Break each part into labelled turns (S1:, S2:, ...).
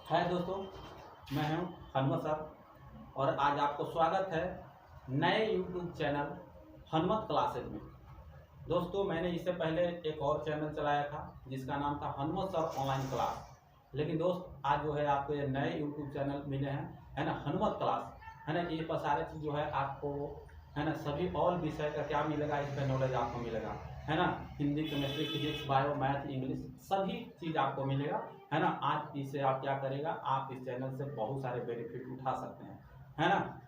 S1: हाय दोस्तों, मैं हूं हनुमत सर और आज आपको स्वागत है नए यूट्यूब चैनल हनुमत क्लासेज में। दोस्तों, मैंने इससे पहले एक और चैनल चलाया था जिसका नाम था हनुमत सर ऑनलाइन क्लास। लेकिन दोस्त, आज जो है आपको ये नए यूट्यूब चैनल मिले हैं, है ना, हनुमत क्लास, है ना। ये पर सारे चीज़ जो है आपको, है ना, सभी ऑल विषय का क्या मिलेगा, इस पर नॉलेज आपको मिलेगा, है ना। Hindi, chemistry, physics, bio, math, English सभी चीज़ आपको मिलेगा, है ना। आज इससे आप क्या करेगा, आप इस चैनल से बहुत सारे बेनिफिट उठा सकते हैं, है ना।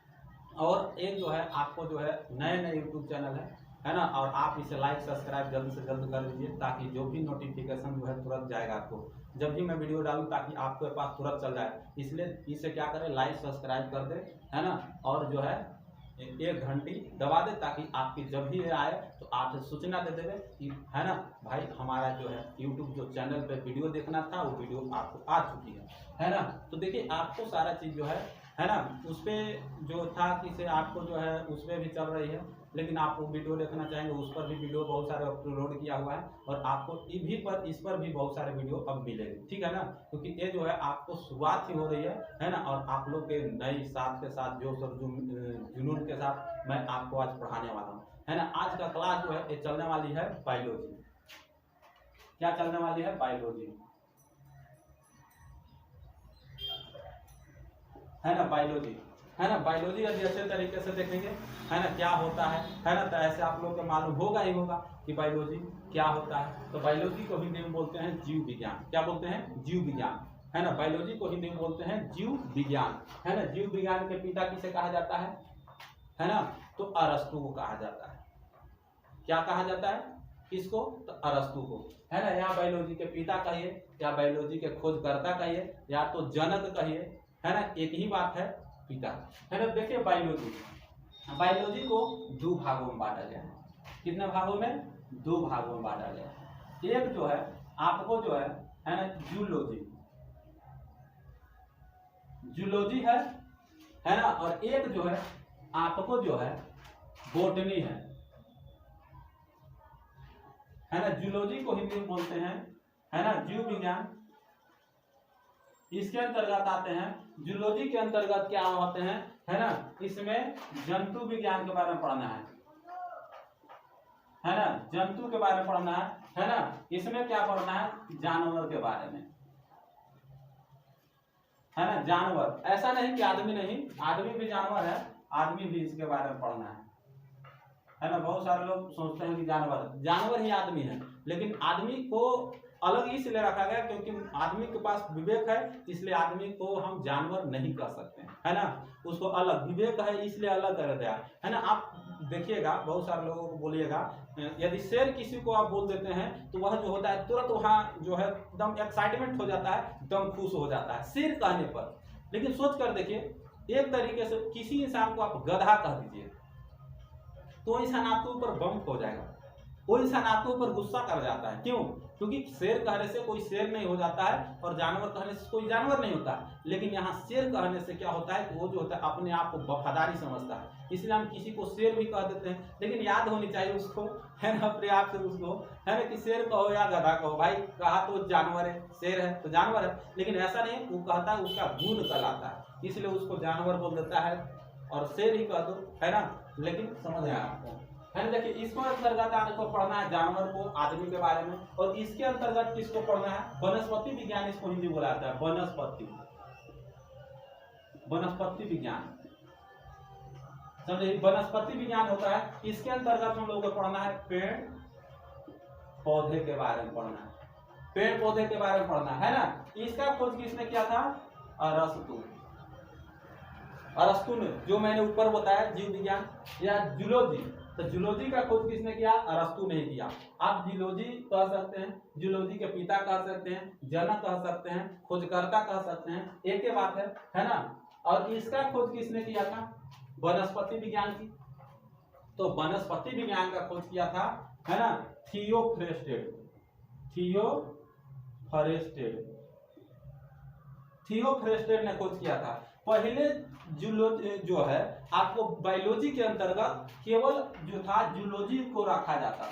S1: और एक जो है आपको जो है नए यूट्यूब चैनल है ना, और आप इसे लाइक सब्सक्राइब जल्द से जल्द कर लीजिए ताकि जो भी नोटिफिकेशन जो है तुरंत जाएगा आपको, जब भी मैं वीडियो डालूँ ताकि आपके पास तुरंत चल जाए। इसलिए इसे क्या करें, लाइक सब्सक्राइब कर दे, है ना, और जो है एक घंटी दबा दे ताकि आपकी जब भी आए तो आपसे सूचना दे देवे कि, है ना भाई, हमारा जो है यूट्यूब जो चैनल पे वीडियो देखना था वो वीडियो आपको आ चुकी है ना। तो देखिए, आपको सारा चीज़ जो है ना, उस पर जो था कि से आपको जो है उस पर भी चल रही है, लेकिन आप वो वीडियो देखना चाहेंगे उस पर भी वीडियो बहुत सारे अपलोड किया हुआ है, और आपको इस पर भी बहुत सारे वीडियो अब मिलेंगे, ठीक है ना। क्योंकि ये जो है आपको शुरुआत ही हो रही है ना, और आप लोग के नई साथ के साथ जो सब जुनून के साथ मैं आपको आज पढ़ाने वाला हूँ, है ना। आज का क्लास जो है ये चलने वाली है बायोलॉजी। क्या चलने वाली है? बायोलॉजी, है ना, बायोलॉजी, है ना। बायोलॉजी यदि अच्छे तरीके से देखेंगे, है ना, क्या होता है ना, तो ऐसे आप लोग को मालूम होगा ही होगा कि बायोलॉजी क्या होता है। तो बायोलॉजी को हिंदी में बोलते हैं जीव विज्ञान। क्या बोलते हैं? जीव विज्ञान, है ना। बायोलॉजी को हिंदी में बोलते हैं जीव विज्ञान, है ना। जीव विज्ञान के पिता किसे कहा जाता है ना, तो अरस्तु को कहा जाता है। क्या कहा जाता है? किसको? तो अरस्तु को, है ना। या बायोलॉजी के पिता कहिए, या बायोलॉजी के खोजकर्ता कहिए, या तो जनक कहिए, है ना, एक ही बात है, पिता, है ना। देखिए, बायोलॉजी को दो भागों में बांटा गया है। कितने भागों में? दो भागों में बांटा गया है। एक जो है आपको जो है ना, जूलॉजी है ना, और एक जो है आपको जो है बोटनी है ना। जूलॉजी को हिंदी में बोलते हैं, है ना, जीव विज्ञान। इसके अंतर्गत आते हैं, जूलॉजी के अंतर्गत क्या होते हैं, है ना, इसमें जंतु विज्ञान के बारे में पढ़ना है ना, जंतु के बारे में पढ़ना है ना। इसमें क्या पढ़ना है? जानवर के बारे में, है ना। जानवर, ऐसा नहीं कि आदमी नहीं, आदमी भी जानवर है, आदमी भी इसके बारे में पढ़ना है ना। बहुत सारे लोग सोचते हैं कि जानवर ही आदमी है, लेकिन आदमी को अलग इसलिए रखा गया क्योंकि आदमी के पास विवेक है, इसलिए आदमी को हम जानवर नहीं कह सकते हैं, है ना। उसको अलग विवेक है, इसलिए अलग कर दिया, है ना। आप देखिएगा, बहुत सारे लोगों को बोलिएगा, यदि शेर किसी को आप बोल देते हैं तो वह जो होता है तुरंत वहाँ जो है एकदम एक्साइटमेंट हो जाता है, एकदम खुश हो जाता है शेर कहने पर। लेकिन सोच कर देखिए, एक तरीके से किसी इंसान को आप गधा कह दीजिए तो इंसान आपके ऊपर बम हो जाएगा, वो इंसान आपके ऊपर गुस्सा कर जाता है। क्यों? क्योंकि शेर कहने से कोई शेर नहीं हो जाता है, और जानवर कहने से कोई जानवर नहीं होता है। लेकिन यहाँ शेर कहने से क्या होता है कि वो जो होता है अपने आप को वफादारी समझता है, इसलिए हम किसी को शेर भी कह देते हैं। लेकिन याद होनी चाहिए उसको, है ना, अपने आप से उसको, है ना, कि शेर कहो या गधा कहो, भाई कहा तो जानवर है, शेर है तो जानवर है, लेकिन ऐसा नहीं, वो कहता है उसका गुण कहलाता है, इसलिए उसको जानवर बोल देता है, और शेर ही कह दो, है ना। लेकिन समझ आया आपको, है ना। देखिए, इसको अंतर्गत आपको पढ़ना है जानवर को, आदमी के बारे में, और इसके अंतर्गत किसको पढ़ना है? वनस्पति विज्ञान, इसको हिंदी बोला जाता है वनस्पति विज्ञान। समझे? वनस्पति विज्ञान होता है, इसके अंतर्गत हम लोगों को पढ़ना है पेड़ पौधे के बारे में पढ़ना है, पेड़ पौधे के बारे में पढ़ना है ना। इसका खोज किसने किया था? अरस्तु ने, जो मैंने ऊपर बताया जीव विज्ञान या जूलॉजी, तो जूलॉजी का खोज किसने किया? अरस्तु ने किया। आप जूलॉजी कह सकते हैं, जूलॉजी के पिता कह सकते हैं, जनक कह सकते हैं, खोजकर्ता कह सकते हैं, एक ही बात है ना। और इसका खोज किसने किया था? वनस्पति विज्ञान की, तो वनस्पति विज्ञान का खोज किया था, है ना, थियोफ्रेस्टेड ने खोज किया था। पहले जो है आपको बायोलॉजी के अंतर्गत केवल जो था जूलॉजी को रखा जाता था,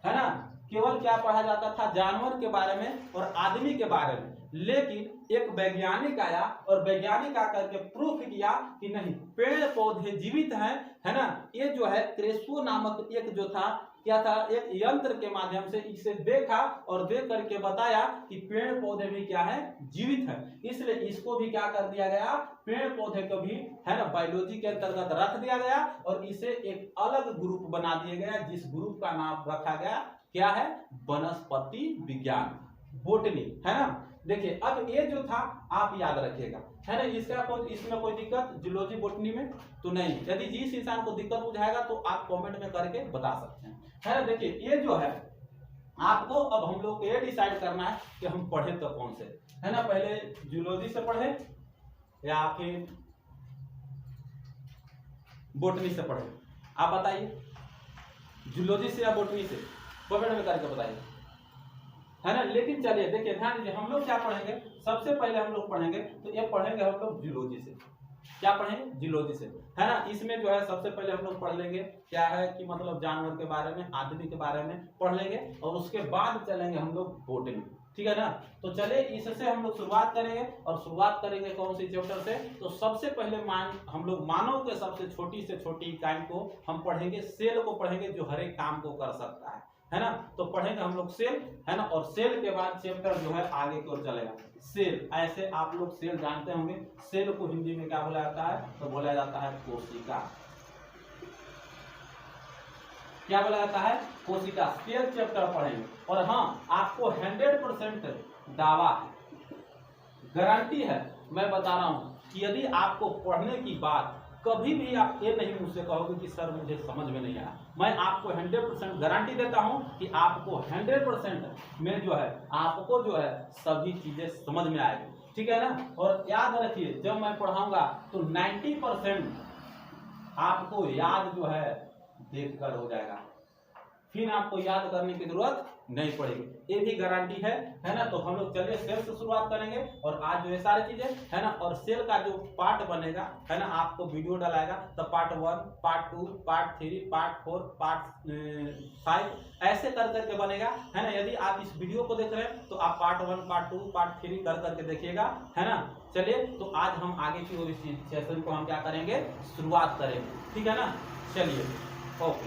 S1: है ना। केवल क्या पढ़ा जाता था? जानवर के बारे में और आदमी के बारे में। लेकिन एक वैज्ञानिक आया और वैज्ञानिक आकर के प्रूफ किया कि नहीं, पेड़ पौधे जीवित हैं, है ना। ये जो है क्रेसो नामक एक जो था, क्या था, एक यंत्र के माध्यम से इसे देखा और देख करके बताया कि पेड़ पौधे भी क्या है, जीवित है। इसलिए इसको भी क्या कर दिया गया, पेड़ पौधे को भी, है ना, बायोलॉजी के अंतर्गत रख दिया गया और इसे एक अलग ग्रुप बना दिया गया, जिस ग्रुप का नाम रखा गया क्या है, वनस्पति विज्ञान, बोटनी, है ना। देखिए अब ये जो था आप याद रखिएगा, है ना। इसमें कोई दिक्कत जूलॉजी बोटनी में तो नहीं। यदि जिस इंसान को दिक्कत बुझाएगा तो आप कमेंट में करके बता सकते हैं, है ना। देखिए ये जो है आपको अब हम लोग ये डिसाइड करना है कि हम पढ़े तो कौन से, है ना। पहले जूलॉजी से पढ़े या फिर बोटनी से पढ़े, आप बताइए, जूलॉजी से या बोटनी से, कमेंट में करके बताइए, है ना। लेकिन चलिए देखिए ध्यान दीजिए, हम लोग क्या पढ़ेंगे, सबसे पहले हम लोग पढ़ेंगे तो ये पढ़ेंगे हम लोग जूलॉजी से। क्या पढ़ेंगे, जूलॉजी से, है ना। इसमें जो है सबसे पहले हम लोग पढ़ लेंगे क्या है कि मतलब जानवर के बारे में, आदमी के बारे में पढ़ लेंगे और उसके बाद चलेंगे हम लोग बोटनी, ठीक है ना। तो चले इससे हम लोग शुरुआत करेंगे और शुरुआत करेंगे कौन सी चैप्टर से, तो सबसे पहले हम लोग मानव के सबसे छोटी से छोटी इकाई को हम पढ़ेंगे, सेल को पढ़ेंगे, जो हर एक काम को कर सकता है ना। तो पढ़ेंगे हम लोग सेल, है ना। और सेल के बाद चैप्टर जो है आगे की ओर चलेगा सेल। ऐसे आप लोग सेल जानते होंगे, सेल को हिंदी में क्या बोला जाता है, तो बोला जाता है कोशिका। क्या बोला जाता है, कोशिका। सेल चैप्टर पढ़ेंगे और हाँ आपको 100% दावा है, गारंटी है, मैं बता रहा हूं कि यदि आपको पढ़ने की बात कभी भी आप ये नहीं मुझसे कहोगे कि सर मुझे समझ में नहीं आया, मैं आपको 100% गारंटी देता हूं कि आपको 100% में जो है आपको जो है सभी चीजें समझ में आएगी, ठीक है ना। और याद रखिए जब मैं पढ़ाऊंगा तो 90% आपको याद जो है देखकर हो जाएगा, फिर आपको याद करने की जरूरत नहीं पड़ेगी, ये भी गारंटी है ना। तो हम लोग चलिए सेल से शुरुआत करेंगे और आज जो है सारी चीजें, है ना। और सेल का जो पार्ट बनेगा, है ना, आपको वीडियो डलाएगा तो part 1, part 2, part 3, part 4, part 5 ऐसे कर करके बनेगा, है ना। यदि आप इस वीडियो को देख रहे हैं तो आप पार्ट 1, पार्ट 2, पार्ट 3 कर करके देखिएगा, है ना। चलिए तो आज हम आगे की सेशन को हम क्या करेंगे, शुरुआत करेंगे, ठीक है ना। चलिए ओके।